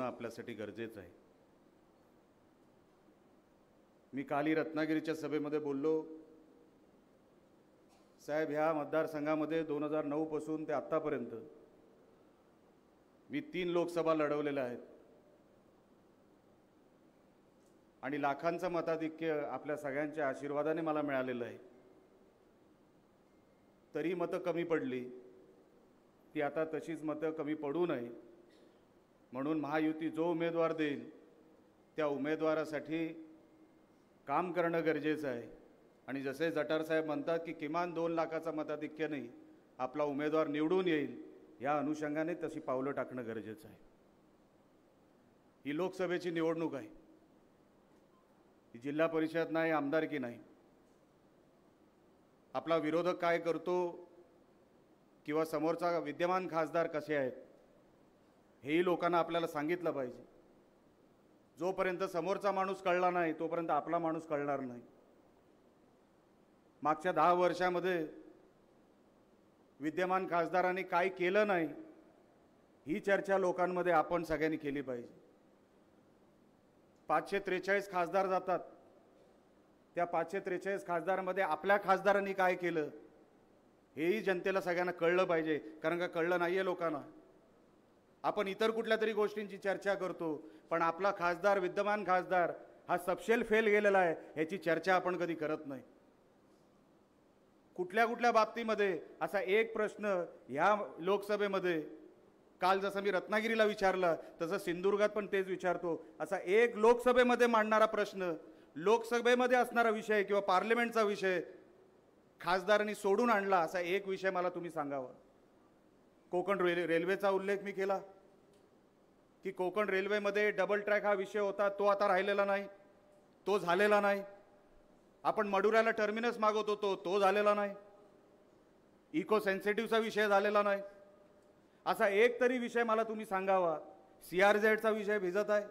आपल्यासाठी गरजेचं आहे। मी काली रत्नागिरीच्या सभेमध्ये बोललो, साहेब ह्या मतदारसंघामध्ये 2009 पासून ते आत्तापर्यंत मी 3 लोकसभा लढवलेल्या आहेत आणि लाखांचं मताधिक्य आपल्या सगळ्यांच्या आशीर्वादाने मला मिळालेलं आहे। तरी मतं कमी पडली, ती आता तशीच मतं कमी पडू नये म्हणून महायुती जो उमेदवार देईल त्या उमेदवारासाठी काम करणं गरजेचं आहे। आणि जसे जटार साहेब म्हणतात की किमान 2 लाखाचा मताधिक्याने आपला उमेदवार निवडून येईल, या अनुषंगाने तशी पावलं टाकणं गरजेचं आहे। ही लोकसभेची निवडणूक आहे, ही जिल्हा परिषद नाही, आमदारकी नाही। आपला विरोधक काय करतो किंवा समोरचा विद्यमान खासदार कसे आहेत हेही लोकांना आपल्याला सांगितलं पाहिजे। जोपर्यंत समोरचा माणूस कळला नाही तोपर्यंत आपला माणूस कळणार नाही। मागच्या 10 वर्षामध्ये विद्यमान खासदारांनी काय केलं नाही ही चर्चा लोकांमध्ये आपण सगळ्यांनी केली पाहिजे। 543 खासदार जातात, त्या 543 खासदारांमध्ये आपल्या खासदारांनी काय केलं हेही जनतेला सगळ्यांना कळलं पाहिजे, कारण का कळलं नाहीये लोकांना। आपण इतर कुठल्या तरी गोष्टींची चर्चा करतो, पण आपला खासदार, विद्यमान खासदार हा सबशेल फेल गेलेला आहे याची चर्चा आपण कधी करत नाही। कुठल्या कुठल्या बाबतीमध्ये असा एक प्रश्न ह्या लोकसभेमध्ये, काल जसं मी रत्नागिरीला विचारलं तसं सिंधुदुर्गात पण तेच विचारतो, असा एक लोकसभेमध्ये मांडणारा प्रश्न, लोकसभेमध्ये असणारा विषय किंवा पार्लमेंटचा विषय खासदारांनी सोडून आणला असा एक विषय मला तुम्ही सांगावा। कोकण रेल्वेचा उल्लेख मी केला की कोकण रेल्वेमध्ये डबल ट्रॅक हा विषय होता, तो आता राहिलेला नाही, तो झालेला नाही। आपण मडुऱ्याला टर्मिनस मागवत होतो, तो झालेला नाही। इको सेन्सिटिव्हचा विषय झालेला नाही। असा एक तरी विषय मला तुम्ही सांगावा। CRZ विषय भिजत आहे,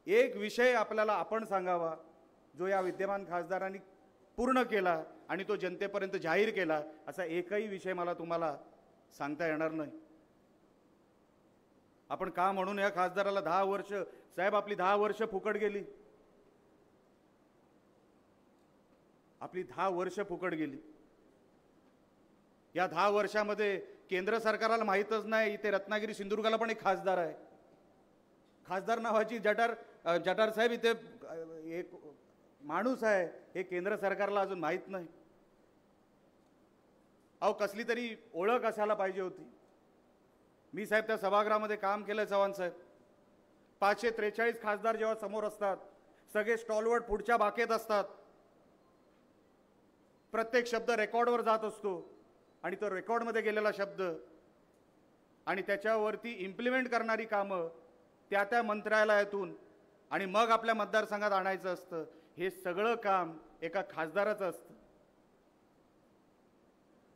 एक विषय आपल्याला आपण सांगावा जो या विद्यमान खासदारांनी पूर्ण केला आणि तो जनतेपर्यंत जाहीर केला, असा एकही विषय मला तुम्हाला सांगता येणार नाही। आपण का म्हणून या खासदाराला 10 वर्ष, साहेब आपली 10 वर्ष फुकट गेली, आपली 10 वर्ष फुकट गेली। या 10 वर्षामध्ये केंद्र सरकारला माहीतच नाही इथे रत्नागिरी सिंधुदुर्गाला पण एक खासदार आहे, खासदार नावाची जटार साहेब इथे एक माणूस आहे, हे केंद्र सरकारला अजून माहीत नाही। अहो कसली तरी ओळख असायला पाहिजे होती। मी साहेब त्या सभागृहामध्ये काम केलं, चव्हाण साहेब 543 खासदार जेव्हा समोर असतात, सगळे स्टॉलवर पुढच्या बाकेत असतात, प्रत्येक शब्द रेकॉर्डवर जात असतो आणि तो रेकॉर्डमध्ये गेलेला शब्द आणि त्याच्यावरती इम्प्लिमेंट करणारी कामं त्या मंत्रालयातून आणि मग आपल्या मतदारसंघात आणायचं असतं। हे सगळं काम एका खासदाराचं असतं।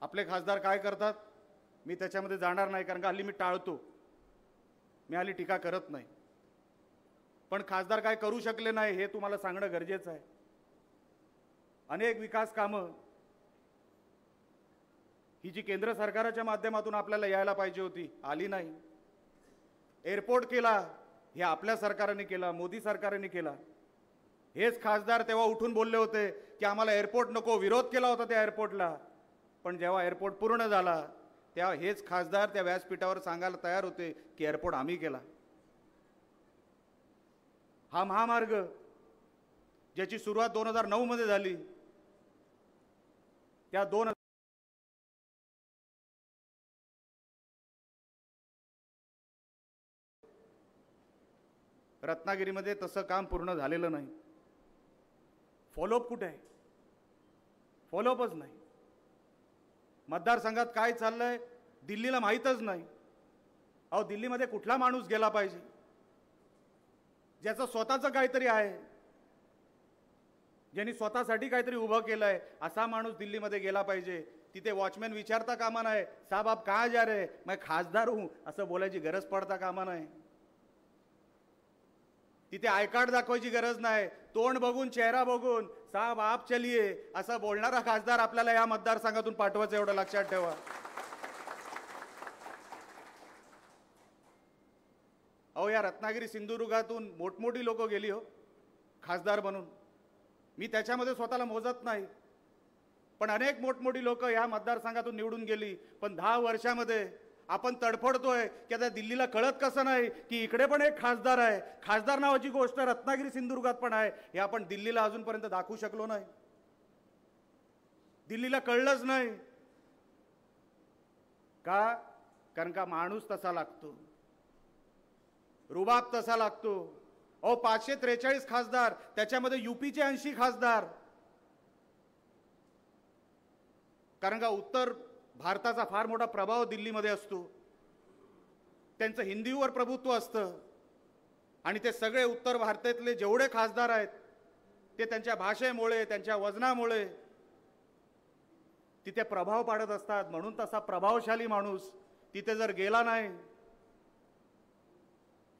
आपले खासदार काय करतात मी त्याच्यामध्ये जाणार नाही, कारण का हल्ली मी टाळतो, मी हल्ली टीका करत नाही। पण खासदार काय करू शकले नाही हे तुम्हाला सांगणं गरजेचं आहे। अनेक विकास कामं ही जी केंद्र सरकारच्या माध्यमातून आपल्याला यायला पाहिजे होती, आली नाही। एअरपोर्ट केला, हे आपल्या सरकारने केला, मोदी सरकारने केला। हेच खासदार तेव्हा उठून बोलले होते की आम्हाला एअरपोर्ट नको, विरोध केला होता त्या एअरपोर्टला, पण जेव्हा एअरपोर्ट पूर्ण झाला तेव्हा हेच खासदार त्या व्यासपीठावर सांगायला तयार होते की एअरपोर्ट आम्ही केला। हा महामार्ग ज्याची सुरुवात 2009 मध्ये झाली, त्या रत्नागिरीमध्ये तसं काम पूर्ण झालेलं नाही। फॉलोअप कुठे आहे? फॉलोअपच नाही। मतदारसंघात काय चाललंय दिल्लीला माहीतच नाही। अहो दिल्लीमध्ये कुठला माणूस गेला पाहिजे ज्याचं स्वतःचं काहीतरी आहे, ज्यांनी स्वतःसाठी काहीतरी उभं केलंय, असा माणूस दिल्लीमध्ये गेला पाहिजे। तिथे वॉचमॅन विचारता कामा नये, साहब आप कहाँ जा रहे, मैं खासदार हूं असं बोलायची गरज पडता कामा नये। तिथे आय कार्ड दाखवायची गरज नाही, तोंड बघून चेहरा बघून साहब आप चलिए असं बोलणारा खासदार आपल्याला या मतदारसंघातून पाठवायचं, एवढं लक्षात ठेवा। अहो या रत्नागिरी सिंधुदुर्गातून मोठमोठी लोक गेली हो खासदार बनून. मी त्याच्यामध्ये स्वतःला मोजत नाही, पण अनेक मोठमोठी लोक या मतदारसंघातून निवडून गेली. पण 10 वर्षामध्ये आपण तडफडतोय की आता दिल्लीला कळत कसं नाही की इकडे पण एक खासदार आहे. खासदार नावाची गोष्ट रत्नागिरी सिंधुदुर्गात पण आहे. हे आपण दिल्लीला अजूनपर्यंत दाखवू शकलो नाही. दिल्लीला कळलंच नाही का? कारण का माणूस तसा लागतो, रुबाब तसा लागतो. अहो 543 खासदार, त्याच्यामध्ये यूपीचे 80 खासदार. कारण का उत्तर भारताचा फार मोठा प्रभाव दिल्लीमध्ये असतो. त्यांचं हिंदीवर प्रभुत्व असतं आणि ते सगळे उत्तर भारतातले जेवढे खासदार आहेत ते त्यांच्या भाषेमुळे, त्यांच्या वजनामुळे तिथे प्रभाव पाडत असतात. म्हणून तसा प्रभावशाली माणूस तिथे जर गेला नाही,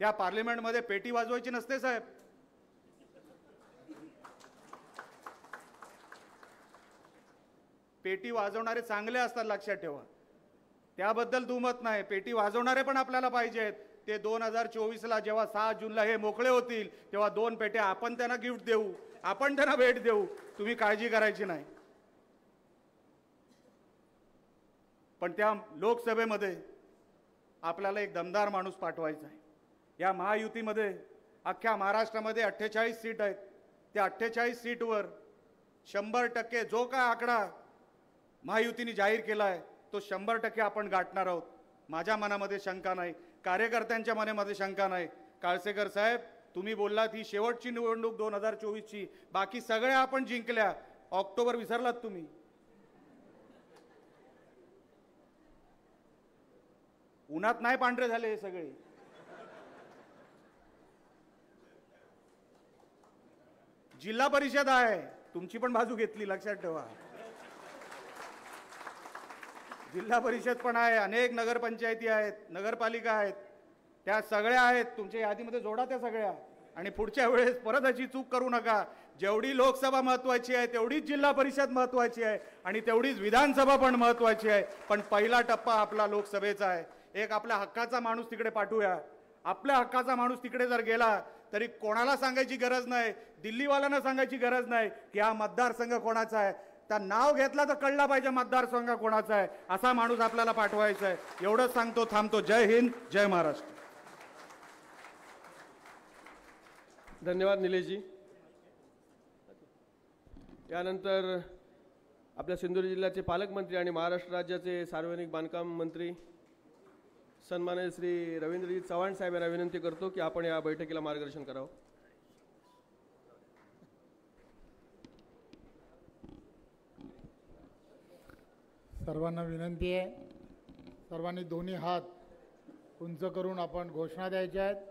त्या पार्लिमेंटमध्ये पेटी वाजवायची नसते साहेब. पेटी वाजवणारे चांगले असतात, लक्षात ठेवा. त्याबद्दल दुमत नाही. पेटी वाजवणारे पण आपल्याला पाहिजेत. ते 2024ला जेव्हा 6 जूनला हे मोकळे होतील तेव्हा 2 पेट्या आपण त्यांना गिफ्ट देऊ, आपण त्यांना भेट देऊ. तुम्ही काळजी करायची नाही. पण त्या लोकसभेमध्ये आपल्याला एक दमदार माणूस पाठवायचा आहे. या महायुतीमध्ये अख्ख्या महाराष्ट्रामध्ये 48 सीट आहेत. त्या 48 सीटवर 100% जो काय आकडा महायुतीने जाहीर केला आहे तो 100% आपण गाठणार आहोत. माझ्या मनामध्ये शंका नाही, कार्यकर्त्यांच्या मनामध्ये शंका नाही. काळसेकर साहेब, तुम्ही बोललात ही शेवटची निवडणूक 2024ची, बाकी सगळ्या आपण जिंकल्या. ऑक्टोबर विसरलात तुम्ही. उन्हात नाही पांढरे झाले हे सगळे. जिल्हा परिषद आहे, तुमची पण बाजू घेतली, लक्षात ठेवा. जिल्हा परिषद पण आहे, अनेक नगरपंचायती आहेत, नगरपालिका आहेत, त्या सगळ्या आहेत. तुमच्या यादीमध्ये जोडा त्या सगळ्या. आणि पुढच्या वेळेस परत अशी चूक करू नका. जेवढी लोकसभा महत्वाची आहे तेवढीच जिल्हा परिषद महत्वाची आहे आणि तेवढीच विधानसभा पण महत्वाची आहे. पण पहिला टप्पा आपला लोकसभेचा आहे. एक आपल्या हक्काचा माणूस तिकडे पाठवूया. आपल्या हक्काचा माणूस तिकडे जर गेला तरी कोणाला सांगायची गरज नाही, दिल्लीवाल्यांना सांगायची गरज नाही की हा मतदारसंघ कोणाचा आहे. त्या नाव घेतला तर कळला पाहिजे मतदारसंघ कोणाचा आहे. असा माणूस आपल्याला पाठवायचा आहे. एवढंच सांगतो, थांबतो. जय हिंद, जय महाराष्ट्र. धन्यवाद निलेशजी. यानंतर आपल्या सिंधुदुर्ग जिल्ह्याचे पालकमंत्री आणि महाराष्ट्र राज्याचे सार्वजनिक बांधकाम मंत्री सन्माननीय श्री रवींद्रजी चव्हाण साहेब यांना विनंती करतो की आपण या बैठकीला मार्गदर्शन करावं. सर्वांना विनंती आहे, सर्वांनी दोन्ही हात उंच करून आपण घोषणा द्यायच्या आहेत.